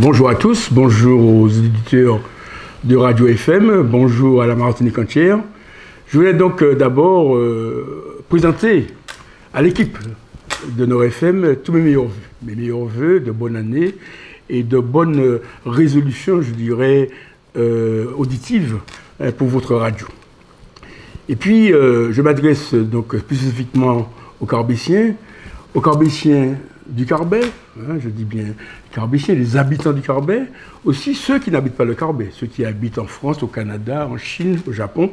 Bonjour à tous, bonjour aux éditeurs de Radio FM, bonjour à la Martinique entière. Je voulais donc d'abord présenter à l'équipe de Nord FM tous mes meilleurs vœux de bonne année et de bonnes résolutions, je dirais, auditives pour votre radio. Et puis, je m'adresse donc spécifiquement aux Carbésiens du Carbet, hein, je dis bien Carbésiens, les habitants du Carbet, aussi ceux qui n'habitent pas le Carbet, ceux qui habitent en France, au Canada, en Chine, au Japon,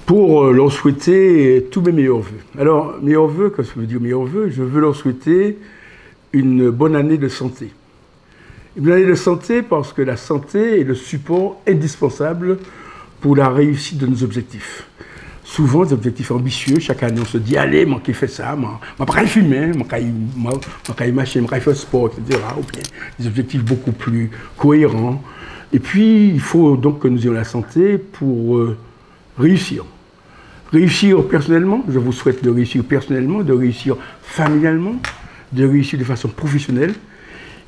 pour leur souhaiter tous mes meilleurs vœux. Alors, meilleurs vœux, qu'est-ce que je veux dire meilleurs vœux? Je veux leur souhaiter une bonne année de santé. Une bonne année de santé parce que la santé est le support indispensable pour la réussite de nos objectifs. Souvent, des objectifs ambitieux, chaque année on se dit, allez, moi qui fais ça, moi pas fumer, moi qui marcher, moi qui faire sport, etc. Ou bien des objectifs beaucoup plus cohérents. Et puis, il faut donc que nous ayons la santé pour réussir. Réussir personnellement, je vous souhaite de réussir personnellement, de réussir familialement, de réussir de façon professionnelle.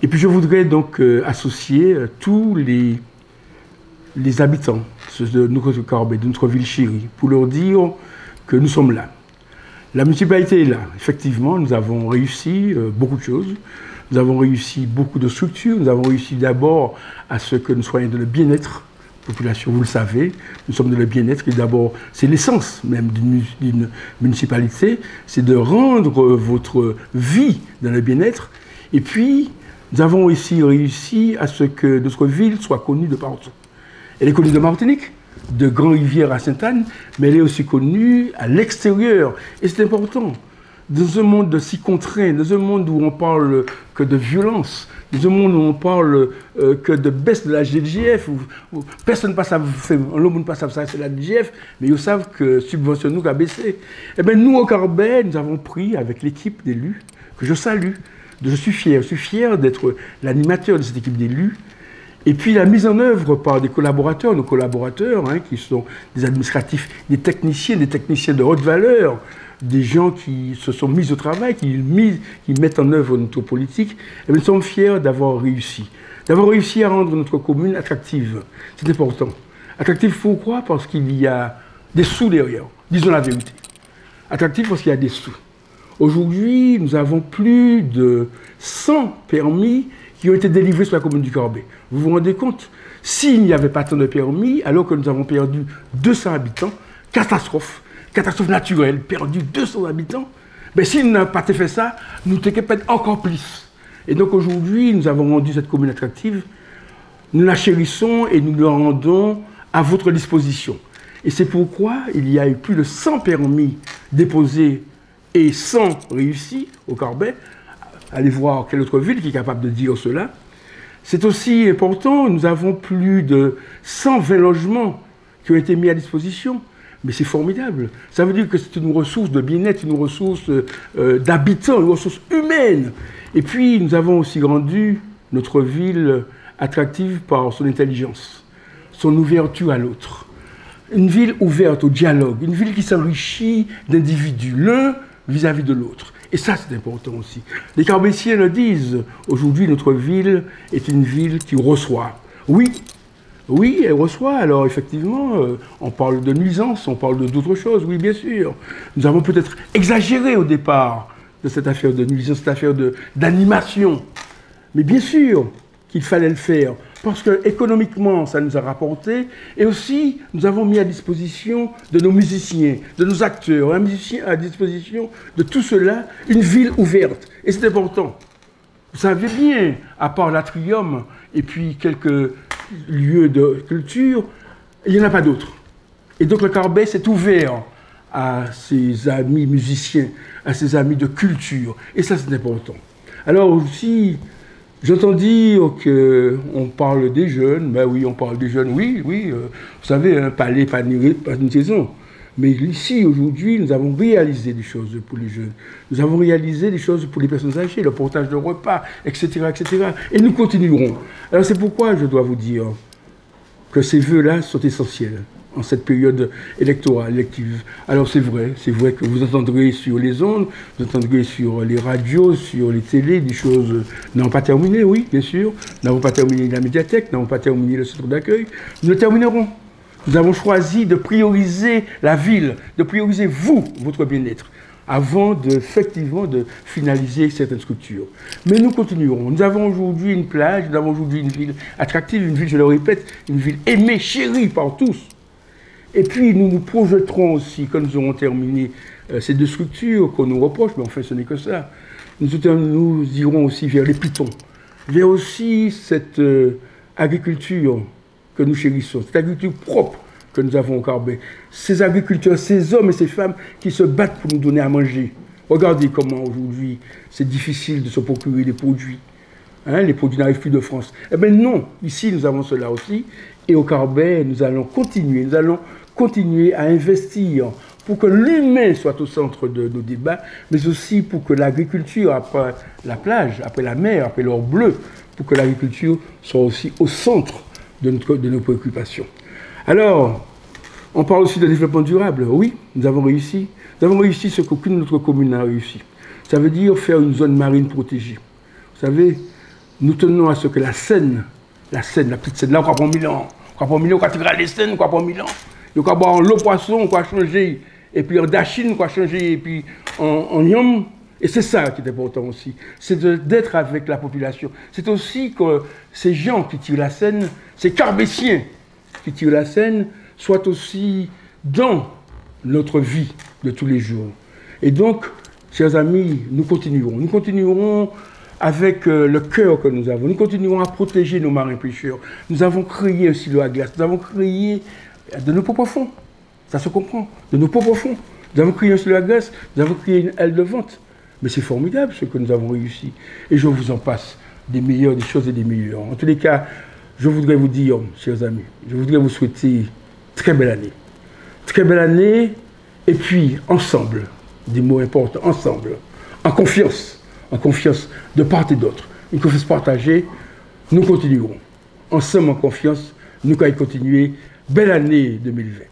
Et puis je voudrais donc associer tous les habitants de notre Carbet, de notre ville chérie, pour leur dire que nous sommes là. La municipalité est là. Effectivement, nous avons réussi beaucoup de choses. Nous avons réussi beaucoup de structures. Nous avons réussi d'abord à ce que nous soyons dans le bien-être. Population, vous le savez, nous sommes dans le bien-être. Et d'abord, c'est l'essence même d'une municipalité, c'est de rendre votre vie dans le bien-être. Et puis, nous avons aussi réussi à ce que notre ville soit connue de partout. Elle est connue de Martinique, de Grand-Rivière à Sainte-Anne, mais elle est aussi connue à l'extérieur. Et c'est important. Dans un monde si contraint, dans un monde où on parle que de violence, dans un monde où on parle que de baisse de la DGF, où personne ne passe à ça, c'est la DGF, mais ils savent que subvention nous a baissé. Eh bien, nous, au Carbet, nous avons pris avec l'équipe d'élus, que je salue. Je suis fier d'être l'animateur de cette équipe d'élus. Et puis la mise en œuvre par des collaborateurs, nos collaborateurs, hein, qui sont des administratifs, des techniciens de haute valeur, des gens qui se sont mis au travail, qui mettent en œuvre notre politique. Et nous sommes fiers d'avoir réussi. D'avoir réussi à rendre notre commune attractive. C'est important. Attractive pourquoi? Parce qu'il y a des sous derrière. Disons la vérité. Attractive parce qu'il y a des sous. Aujourd'hui, nous avons plus de 100 permis qui ont été délivrés sur la commune du Carbet. Vous vous rendez compte? S'il n'y avait pas tant de permis, alors que nous avons perdu 200 habitants, catastrophe naturelle, perdu 200 habitants, ben, s'il n'a pas fait ça, nous t'équipons encore plus. Et donc aujourd'hui, nous avons rendu cette commune attractive, nous la chérissons et nous la rendons à votre disposition. Et c'est pourquoi il y a eu plus de 100 permis déposés et 100 réussis au Carbet. Allez voir quelle autre ville qui est capable de dire cela. C'est aussi important, nous avons plus de 120 logements qui ont été mis à disposition. Mais c'est formidable. Ça veut dire que c'est une ressource de bien-être, une ressource d'habitants, une ressource humaine. Et puis, nous avons aussi rendu notre ville attractive par son intelligence, son ouverture à l'autre. Une ville ouverte au dialogue, une ville qui s'enrichit d'individus, l'un vis-à-vis de l'autre. Et ça, c'est important aussi. Les Carbésiens le disent. Aujourd'hui, notre ville est une ville qui reçoit. Oui, elle reçoit. Alors, effectivement, on parle de nuisance, on parle d'autres choses. Oui, bien sûr. Nous avons peut-être exagéré au départ de cette affaire de nuisance, cette affaire d'animation. Mais bien sûr qu'il fallait le faire. Parce qu'économiquement, ça nous a rapporté. Et aussi, nous avons mis à disposition de nos musiciens, de nos acteurs, à disposition de tout cela, une ville ouverte. Et c'est important. Vous savez bien, à part l'Atrium et puis quelques lieux de culture, il n'y en a pas d'autres. Et donc le Carbet s'est ouvert à ses amis musiciens, à ses amis de culture. Et ça, c'est important. Alors aussi, j'entends dire qu'on parle des jeunes. Ben oui, on parle des jeunes, oui. Vous savez, un palais, pas une saison. Mais ici, aujourd'hui, nous avons réalisé des choses pour les jeunes. Nous avons réalisé des choses pour les personnes âgées, le portage de repas, etc., etc. Et nous continuerons. Alors c'est pourquoi je dois vous dire que ces vœux-là sont essentiels. en cette période électorale, élective. Alors c'est vrai que vous entendrez sur les ondes, vous entendrez sur les radios, sur les télés, des choses. Nous n'avons pas terminé, oui, bien sûr. Nous n'avons pas terminé la médiathèque, nous n'avons pas terminé le centre d'accueil. Nous le terminerons. Nous avons choisi de prioriser la ville, de prioriser vous, votre bien-être, avant effectivement de finaliser certaines structures. Mais nous continuerons. Nous avons aujourd'hui une plage, nous avons aujourd'hui une ville attractive, une ville, je le répète, une ville aimée, chérie par tous. Et puis nous nous projetterons aussi, quand nous aurons terminé ces deux structures qu'on nous reproche, mais enfin ce n'est que ça, nous irons aussi vers les pitons, vers aussi cette agriculture que nous chérissons, cette agriculture propre que nous avons au Carbet, ces agriculteurs, ces hommes et ces femmes qui se battent pour nous donner à manger. Regardez comment aujourd'hui c'est difficile de se procurer des produits. Hein, les produits n'arrivent plus de France. Eh bien non, ici nous avons cela aussi, et au Carbet nous allons continuer à investir pour que l'humain soit au centre de nos débats, mais aussi pour que l'agriculture, après la plage, après la mer, après l'or bleu, pour que l'agriculture soit aussi au centre de nos préoccupations. Alors, on parle aussi de développement durable. Oui, nous avons réussi. Nous avons réussi ce qu'aucune autre commune n'a réussi. Ça veut dire faire une zone marine protégée. Vous savez, nous tenons à ce que la Seine, la petite Seine, là, on croit pas 1000 ans. On croit pas 1000 ans, quand tu regardes les Seines, on croit pas 1000 ans. On croit boire l'eau poisson, on croit changer. Et puis en dachine, on croit changer. Et puis en yam. Et c'est ça qui est important aussi. C'est d'être avec la population. C'est aussi que ces gens qui tirent la Seine, ces Carbétiens qui tirent la Seine, soient aussi dans notre vie de tous les jours. Et donc, chers amis, nous continuerons. Nous continuerons avec le cœur que nous avons. Nous continuerons à protéger nos marins pêcheurs. Nous avons créé un silo à glace. Nous avons créé de nos propres fonds. Ça se comprend. De nos propres fonds. Nous avons créé un silo à glace. Nous avons créé une aile de vente. Mais c'est formidable ce que nous avons réussi. Et je vous en passe des meilleures, des choses et des meilleures. En tous les cas, je voudrais vous dire, chers amis, je voudrais vous souhaiter très belle année. Très belle année, et puis ensemble, des mots importants, ensemble, en confiance de part et d'autre, une confiance partagée, nous continuerons. Ensemble en confiance, nous allons continuer. Belle année 2020.